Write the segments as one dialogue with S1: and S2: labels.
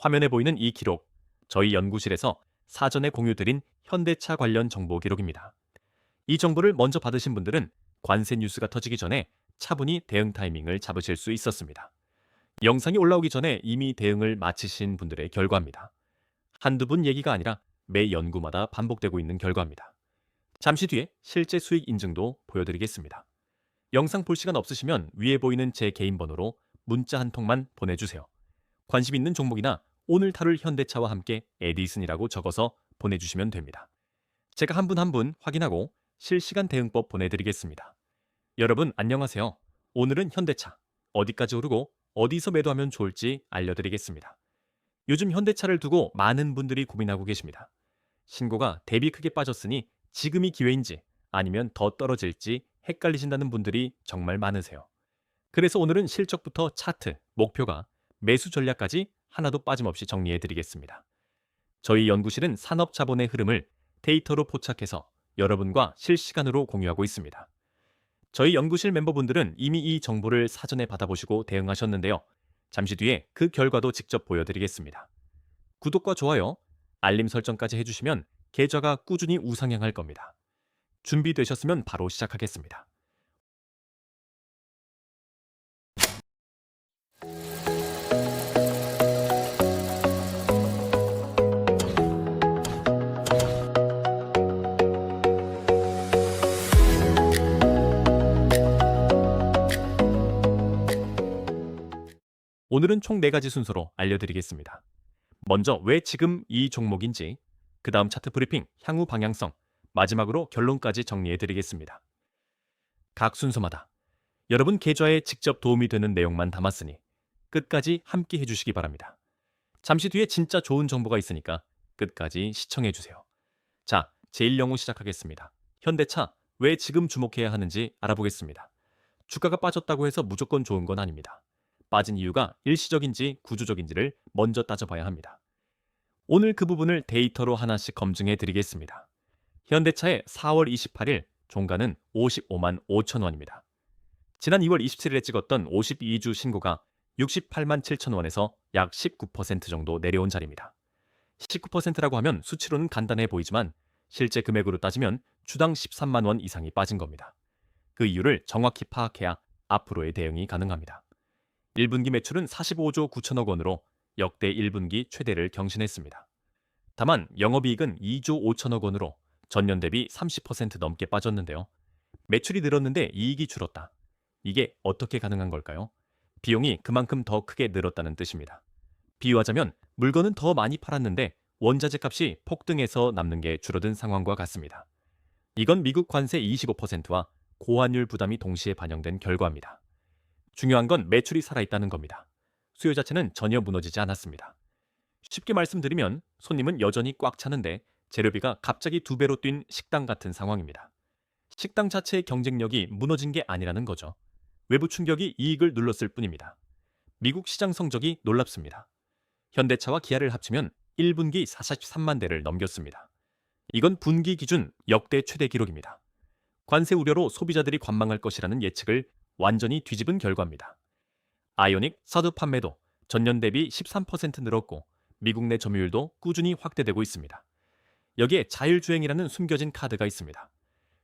S1: 화면에 보이는 이 기록, 저희 연구실에서 사전에 공유드린 현대차 관련 정보 기록입니다. 이 정보를 먼저 받으신 분들은 관세 뉴스가 터지기 전에 차분히 대응 타이밍을 잡으실 수 있었습니다. 영상이 올라오기 전에 이미 대응을 마치신 분들의 결과입니다. 한두 분 얘기가 아니라 매 연구마다 반복되고 있는 결과입니다. 잠시 뒤에 실제 수익 인증도 보여드리겠습니다. 영상 볼 시간 없으시면 위에 보이는 제 개인 번호로 문자 한 통만 보내주세요. 관심 있는 종목이나 오늘 다룰 현대차와 함께 에디슨이라고 적어서 보내주시면 됩니다. 제가 한 분 한 분 확인하고 실시간 대응법 보내드리겠습니다. 여러분 안녕하세요. 오늘은 현대차, 어디까지 오르고 어디서 매도하면 좋을지 알려드리겠습니다. 요즘 현대차를 두고 많은 분들이 고민하고 계십니다. 신고가 대비 크게 빠졌으니 지금이 기회인지 아니면 더 떨어질지 헷갈리신다는 분들이 정말 많으세요. 그래서 오늘은 실적부터 차트, 목표가, 매수 전략까지 하나도 빠짐없이 정리해드리겠습니다. 저희 연구실은 산업 자본의 흐름을 데이터로 포착해서 여러분과 실시간으로 공유하고 있습니다. 저희 연구실 멤버분들은 이미 이 정보를 사전에 받아보시고 대응하셨는데요. 잠시 뒤에 그 결과도 직접 보여드리겠습니다. 구독과 좋아요, 알림 설정까지 해주시면 계좌가 꾸준히 우상향할 겁니다. 준비되셨으면 바로 시작하겠습니다. 오늘은 총 4가지 순서로 알려드리겠습니다. 먼저 왜 지금 이 종목인지, 그 다음 차트 브리핑, 향후 방향성, 마지막으로 결론까지 정리해드리겠습니다. 각 순서마다 여러분 계좌에 직접 도움이 되는 내용만 담았으니 끝까지 함께 해주시기 바랍니다. 잠시 뒤에 진짜 좋은 정보가 있으니까 끝까지 시청해주세요. 자, 제1영웅 시작하겠습니다. 현대차, 왜 지금 주목해야 하는지 알아보겠습니다. 주가가 빠졌다고 해서 무조건 좋은 건 아닙니다. 빠진 이유가 일시적인지 구조적인지를 먼저 따져봐야 합니다. 오늘 그 부분을 데이터로 하나씩 검증해 드리겠습니다. 현대차의 4월 28일 종가는 55만 5천 원입니다. 지난 2월 27일에 찍었던 52주 신고가 68만 7천 원에서 약 19% 정도 내려온 자리입니다. 19%라고 하면 수치로는 간단해 보이지만 실제 금액으로 따지면 주당 13만 원 이상이 빠진 겁니다. 그 이유를 정확히 파악해야 앞으로의 대응이 가능합니다. 1분기 매출은 45조 9천억 원으로 역대 1분기 최대를 경신했습니다. 다만 영업이익은 2조 5천억 원으로 전년 대비 30% 넘게 빠졌는데요. 매출이 늘었는데 이익이 줄었다. 이게 어떻게 가능한 걸까요? 비용이 그만큼 더 크게 늘었다는 뜻입니다. 비유하자면 물건은 더 많이 팔았는데 원자재 값이 폭등해서 남는 게 줄어든 상황과 같습니다. 이건 미국 관세 25%와 고환율 부담이 동시에 반영된 결과입니다. 중요한 건 매출이 살아있다는 겁니다. 수요 자체는 전혀 무너지지 않았습니다. 쉽게 말씀드리면 손님은 여전히 꽉 차는데 재료비가 갑자기 2배로 뛴 식당 같은 상황입니다. 식당 자체의 경쟁력이 무너진 게 아니라는 거죠. 외부 충격이 이익을 눌렀을 뿐입니다. 미국 시장 성적이 놀랍습니다. 현대차와 기아를 합치면 1분기 43만 대를 넘겼습니다. 이건 분기 기준 역대 최대 기록입니다. 관세 우려로 소비자들이 관망할 것이라는 예측을 완전히 뒤집은 결과입니다. 아이오닉 사드 판매도 전년 대비 13% 늘었고 미국 내 점유율도 꾸준히 확대되고 있습니다. 여기에 자율주행이라는 숨겨진 카드가 있습니다.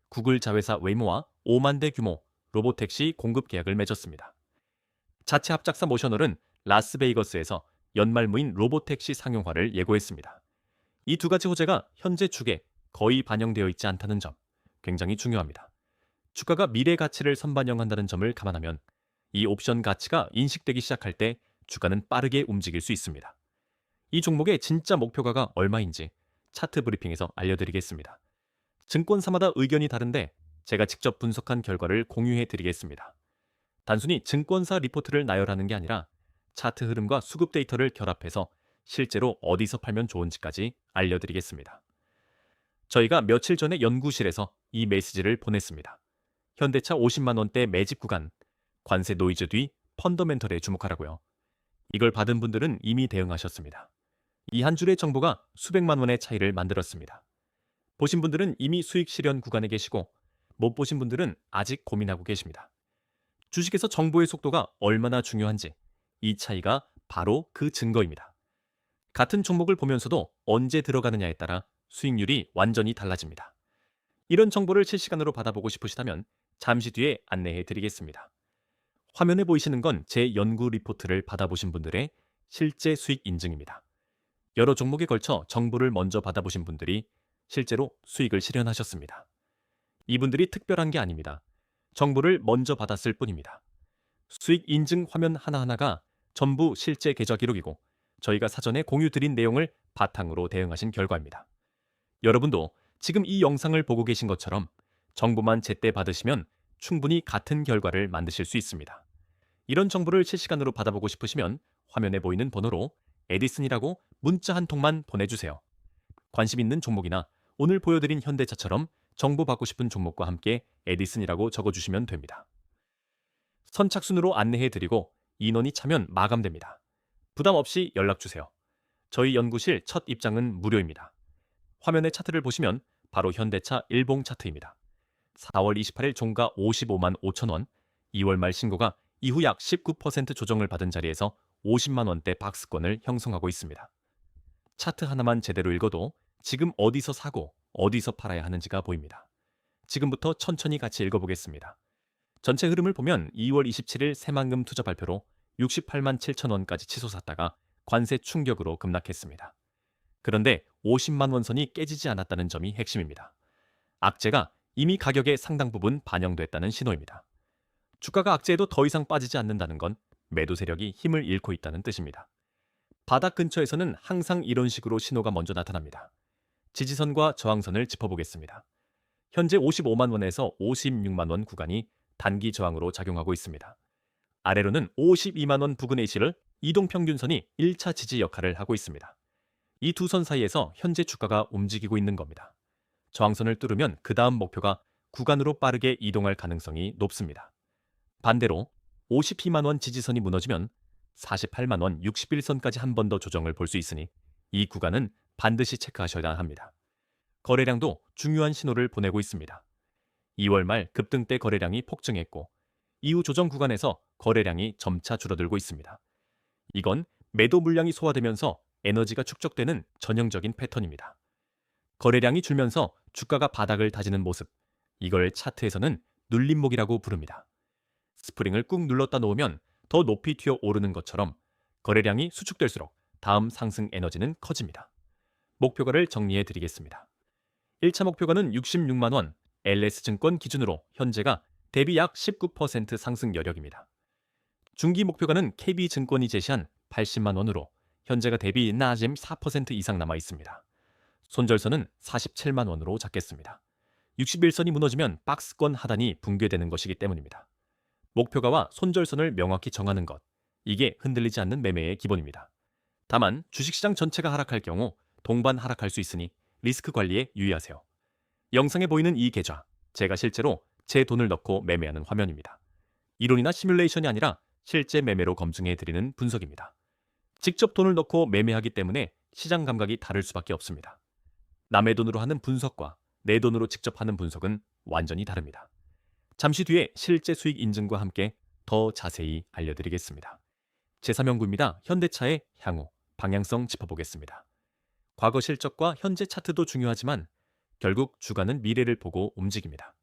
S1: 구글 자회사 웨이모와 5만 대 규모 로보택시 공급 계약을 맺었습니다. 자체 합작사 모셔널은 라스베이거스에서 연말무인 로보택시 상용화를 예고했습니다. 이 두 가지 호재가 현재 주가에 거의 반영되어 있지 않다는 점, 굉장히 중요합니다. 주가가 미래 가치를 선반영한다는 점을 감안하면 이 옵션 가치가 인식되기 시작할 때 주가는 빠르게 움직일 수 있습니다. 이 종목의 진짜 목표가가 얼마인지 차트 브리핑에서 알려드리겠습니다. 증권사마다 의견이 다른데 제가 직접 분석한 결과를 공유해 드리겠습니다. 단순히 증권사 리포트를 나열하는 게 아니라 차트 흐름과 수급 데이터를 결합해서 실제로 어디서 팔면 좋은지까지 알려드리겠습니다. 저희가 며칠 전에 연구실에서 이 메시지를 보냈습니다. 현대차 50만 원대 매집 구간, 관세 노이즈 뒤 펀더멘털에 주목하라고요. 이걸 받은 분들은 이미 대응하셨습니다. 이 한 줄의 정보가 수백만 원의 차이를 만들었습니다. 보신 분들은 이미 수익 실현 구간에 계시고 못 보신 분들은 아직 고민하고 계십니다. 주식에서 정보의 속도가 얼마나 중요한지 이 차이가 바로 그 증거입니다. 같은 종목을 보면서도 언제 들어가느냐에 따라 수익률이 완전히 달라집니다. 이런 정보를 실시간으로 받아보고 싶으시다면 잠시 뒤에 안내해 드리겠습니다. 화면에 보이시는 건 제 연구 리포트를 받아보신 분들의 실제 수익 인증입니다. 여러 종목에 걸쳐 정보를 먼저 받아보신 분들이 실제로 수익을 실현하셨습니다. 이분들이 특별한 게 아닙니다. 정보를 먼저 받았을 뿐입니다. 수익 인증 화면 하나하나가 전부 실제 계좌 기록이고 저희가 사전에 공유 드린 내용을 바탕으로 대응하신 결과입니다. 여러분도 지금 이 영상을 보고 계신 것처럼 정보만 제때 받으시면 충분히 같은 결과를 만드실 수 있습니다. 이런 정보를 실시간으로 받아보고 싶으시면 화면에 보이는 번호로 에디슨이라고 문자 한 통만 보내주세요. 관심 있는 종목이나 오늘 보여드린 현대차처럼 정보 받고 싶은 종목과 함께 에디슨이라고 적어주시면 됩니다. 선착순으로 안내해드리고 인원이 차면 마감됩니다. 부담 없이 연락주세요. 저희 연구실 첫 입장은 무료입니다. 화면의 차트를 보시면 바로 현대차 일봉 차트입니다. 4월 28일 종가 55만 5천 원, 2월 말 신고가 이후 약 19% 조정을 받은 자리에서 50만 원대 박스권을 형성하고 있습니다. 차트 하나만 제대로 읽어도 지금 어디서 사고 어디서 팔아야 하는지가 보입니다. 지금부터 천천히 같이 읽어보겠습니다. 전체 흐름을 보면 2월 27일 새만금 투자 발표로 68만 7천 원까지 치솟았다가 관세 충격으로 급락했습니다. 그런데 50만 원 선이 깨지지 않았다는 점이 핵심입니다. 악재가 이미 가격의 상당 부분 반영됐다는 신호입니다. 주가가 악재에도 더 이상 빠지지 않는다는 건 매도 세력이 힘을 잃고 있다는 뜻입니다. 바닥 근처에서는 항상 이런 식으로 신호가 먼저 나타납니다. 지지선과 저항선을 짚어보겠습니다. 현재 55만 원에서 56만 원 구간이 단기 저항으로 작용하고 있습니다. 아래로는 52만 원 부근의 실을 이동평균선이 1차 지지 역할을 하고 있습니다. 이 두 선 사이에서 현재 주가가 움직이고 있는 겁니다. 저항선을 뚫으면 그 다음 목표가 구간으로 빠르게 이동할 가능성이 높습니다. 반대로 52만 원 지지선이 무너지면 48만 원 61선까지 한 번 더 조정을 볼 수 있으니 이 구간은 반드시 체크하셔야 합니다. 거래량도 중요한 신호를 보내고 있습니다. 2월 말 급등 때 거래량이 폭증했고 이후 조정 구간에서 거래량이 점차 줄어들고 있습니다. 이건 매도 물량이 소화되면서 에너지가 축적되는 전형적인 패턴입니다. 거래량이 줄면서 주가가 바닥을 다지는 모습, 이걸 차트에서는 눌림목이라고 부릅니다. 스프링을 꾹 눌렀다 놓으면 더 높이 튀어 오르는 것처럼 거래량이 수축될수록 다음 상승 에너지는 커집니다. 목표가를 정리해 드리겠습니다. 1차 목표가는 66만 원, LS증권 기준으로 현재가 대비 약 19% 상승 여력입니다. 중기 목표가는 KB증권이 제시한 80만 원으로 현재가 대비 나아짐 4% 이상 남아 있습니다. 손절선은 47만 원으로 잡겠습니다. 61선이 무너지면 박스권 하단이 붕괴되는 것이기 때문입니다. 목표가와 손절선을 명확히 정하는 것, 이게 흔들리지 않는 매매의 기본입니다. 다만 주식시장 전체가 하락할 경우 동반 하락할 수 있으니 리스크 관리에 유의하세요. 영상에 보이는 이 계좌, 제가 실제로 제 돈을 넣고 매매하는 화면입니다. 이론이나 시뮬레이션이 아니라 실제 매매로 검증해드리는 분석입니다. 직접 돈을 넣고 매매하기 때문에 시장 감각이 다를 수밖에 없습니다. 남의 돈으로 하는 분석과 내 돈으로 직접 하는 분석은 완전히 다릅니다. 잠시 뒤에 실제 수익 인증과 함께 더 자세히 알려드리겠습니다. 제3연구입니다. 현대차의 향후, 방향성 짚어보겠습니다. 과거 실적과 현재 차트도 중요하지만 결국 주가는 미래를 보고 움직입니다.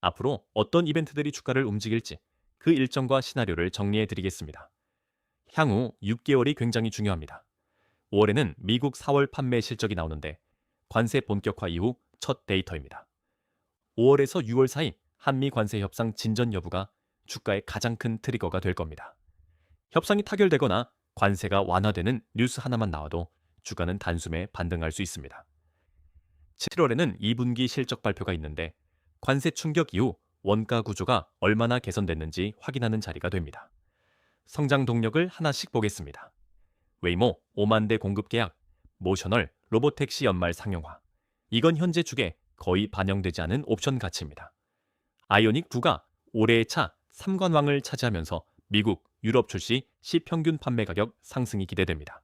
S1: 앞으로 어떤 이벤트들이 주가를 움직일지 그 일정과 시나리오를 정리해드리겠습니다. 향후 6개월이 굉장히 중요합니다. 5월에는 미국 4월 판매 실적이 나오는데 관세 본격화 이후 첫 데이터입니다. 5월에서 6월 사이 한미 관세 협상 진전 여부가 주가의 가장 큰 트리거가 될 겁니다. 협상이 타결되거나 관세가 완화되는 뉴스 하나만 나와도 주가는 단숨에 반등할 수 있습니다. 7월에는 2분기 실적 발표가 있는데 관세 충격 이후 원가 구조가 얼마나 개선됐는지 확인하는 자리가 됩니다. 성장 동력을 하나씩 보겠습니다. 웨이모 5만 대 공급 계약, 모셔널 로보택시 연말 상용화. 이건 현재 주가에 거의 반영되지 않은 옵션 가치입니다. 아이오닉 9가 올해의 차 3관왕을 차지하면서 미국, 유럽 출시 시평균 판매 가격 상승이 기대됩니다.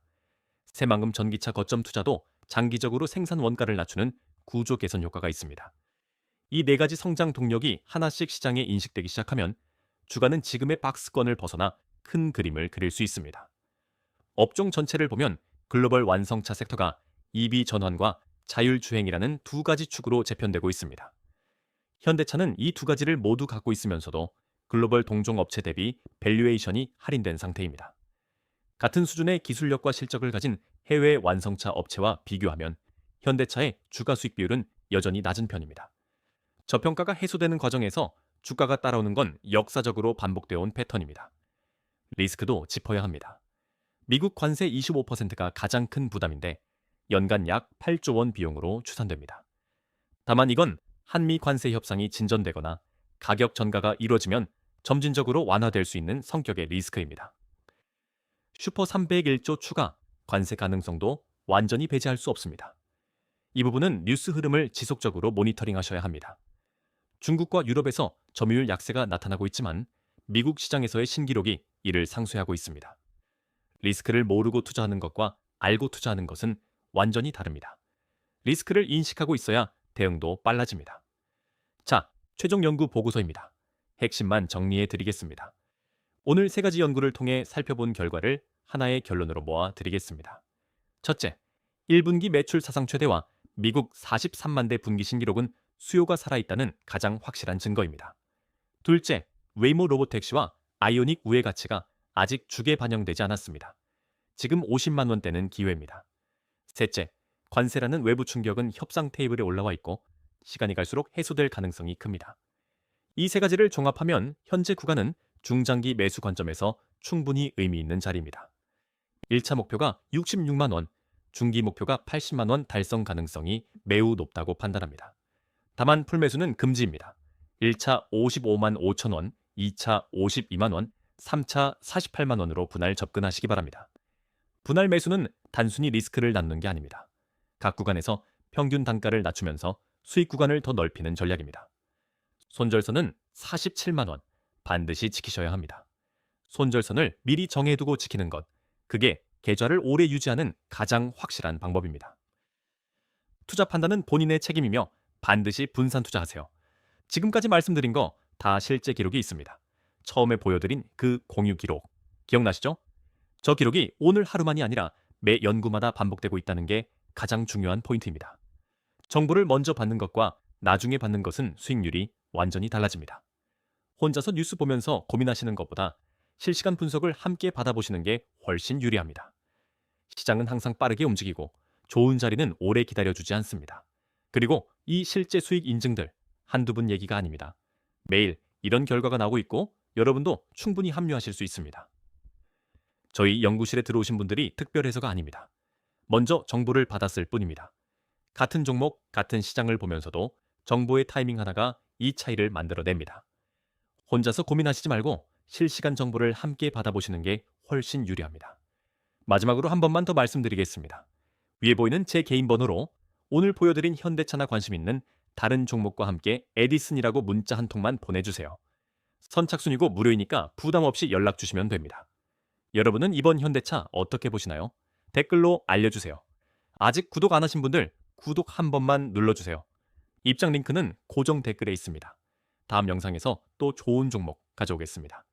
S1: 새만금 전기차 거점 투자도 장기적으로 생산 원가를 낮추는 구조 개선 효과가 있습니다. 이 네 가지 성장 동력이 하나씩 시장에 인식되기 시작하면 주가는 지금의 박스권을 벗어나 큰 그림을 그릴 수 있습니다. 업종 전체를 보면 글로벌 완성차 섹터가 EV 전환과 자율주행이라는 두 가지 축으로 재편되고 있습니다. 현대차는 이 두 가지를 모두 갖고 있으면서도 글로벌 동종 업체 대비 밸류에이션이 할인된 상태입니다. 같은 수준의 기술력과 실적을 가진 해외 완성차 업체와 비교하면 현대차의 주가 수익 비율은 여전히 낮은 편입니다. 저평가가 해소되는 과정에서 주가가 따라오는 건 역사적으로 반복되어 온 패턴입니다. 리스크도 짚어야 합니다. 미국 관세 25%가 가장 큰 부담인데 연간 약 8조 원 비용으로 추산됩니다. 다만 이건 한미 관세 협상이 진전되거나 가격 전가가 이뤄지면 점진적으로 완화될 수 있는 성격의 리스크입니다. 슈퍼 301조 추가 관세 가능성도 완전히 배제할 수 없습니다. 이 부분은 뉴스 흐름을 지속적으로 모니터링하셔야 합니다. 중국과 유럽에서 점유율 약세가 나타나고 있지만 미국 시장에서의 신기록이 이를 상쇄하고 있습니다. 리스크를 모르고 투자하는 것과 알고 투자하는 것은 완전히 다릅니다. 리스크를 인식하고 있어야 대응도 빨라집니다. 자, 최종 연구 보고서입니다. 핵심만 정리해 드리겠습니다. 오늘 세 가지 연구를 통해 살펴본 결과를 하나의 결론으로 모아 드리겠습니다. 첫째, 1분기 매출 사상 최대와 미국 43만 대 분기 신기록은 수요가 살아있다는 가장 확실한 증거입니다. 둘째, 웨이모 로보택시와 아이오닉 우의 가치가 아직 주게 반영되지 않았습니다. 지금 50만 원대는 기회입니다. 셋째, 관세라는 외부 충격은 협상 테이블에 올라와 있고 시간이 갈수록 해소될 가능성이 큽니다. 이 세 가지를 종합하면 현재 구간은 중장기 매수 관점에서 충분히 의미 있는 자리입니다. 1차 목표가 66만 원, 중기 목표가 80만 원 달성 가능성이 매우 높다고 판단합니다. 다만 풀매수는 금지입니다. 1차 55만 5천 원, 2차 52만 원, 3차 48만 원으로 분할 접근하시기 바랍니다. 분할 매수는 단순히 리스크를 나누는 게 아닙니다. 각 구간에서 평균 단가를 낮추면서 수익 구간을 더 넓히는 전략입니다. 손절선은 47만 원, 반드시 지키셔야 합니다. 손절선을 미리 정해두고 지키는 것, 그게 계좌를 오래 유지하는 가장 확실한 방법입니다. 투자 판단은 본인의 책임이며 반드시 분산 투자하세요. 지금까지 말씀드린 거 다 실제 기록이 있습니다. 처음에 보여드린 그 공유 기록, 기억나시죠? 저 기록이 오늘 하루만이 아니라 매 연구마다 반복되고 있다는 게 가장 중요한 포인트입니다. 정보를 먼저 받는 것과 나중에 받는 것은 수익률이 완전히 달라집니다. 혼자서 뉴스 보면서 고민하시는 것보다 실시간 분석을 함께 받아보시는 게 훨씬 유리합니다. 시장은 항상 빠르게 움직이고 좋은 자리는 오래 기다려주지 않습니다. 그리고 이 실제 수익 인증들 한두 분 얘기가 아닙니다. 매일 이런 결과가 나오고 있고 여러분도 충분히 합류하실 수 있습니다. 저희 연구실에 들어오신 분들이 특별해서가 아닙니다. 먼저 정보를 받았을 뿐입니다. 같은 종목, 같은 시장을 보면서도 정보의 타이밍 하나가 이 차이를 만들어냅니다. 혼자서 고민하시지 말고 실시간 정보를 함께 받아보시는 게 훨씬 유리합니다. 마지막으로 한 번만 더 말씀드리겠습니다. 위에 보이는 제 개인 번호로 오늘 보여드린 현대차나 관심 있는 다른 종목과 함께 에디슨이라고 문자 한 통만 보내주세요. 선착순이고 무료이니까 부담 없이 연락 주시면 됩니다. 여러분은 이번 현대차 어떻게 보시나요? 댓글로 알려주세요. 아직 구독 안 하신 분들 구독 한 번만 눌러주세요. 입장 링크는 고정 댓글에 있습니다. 다음 영상에서 또 좋은 종목 가져오겠습니다.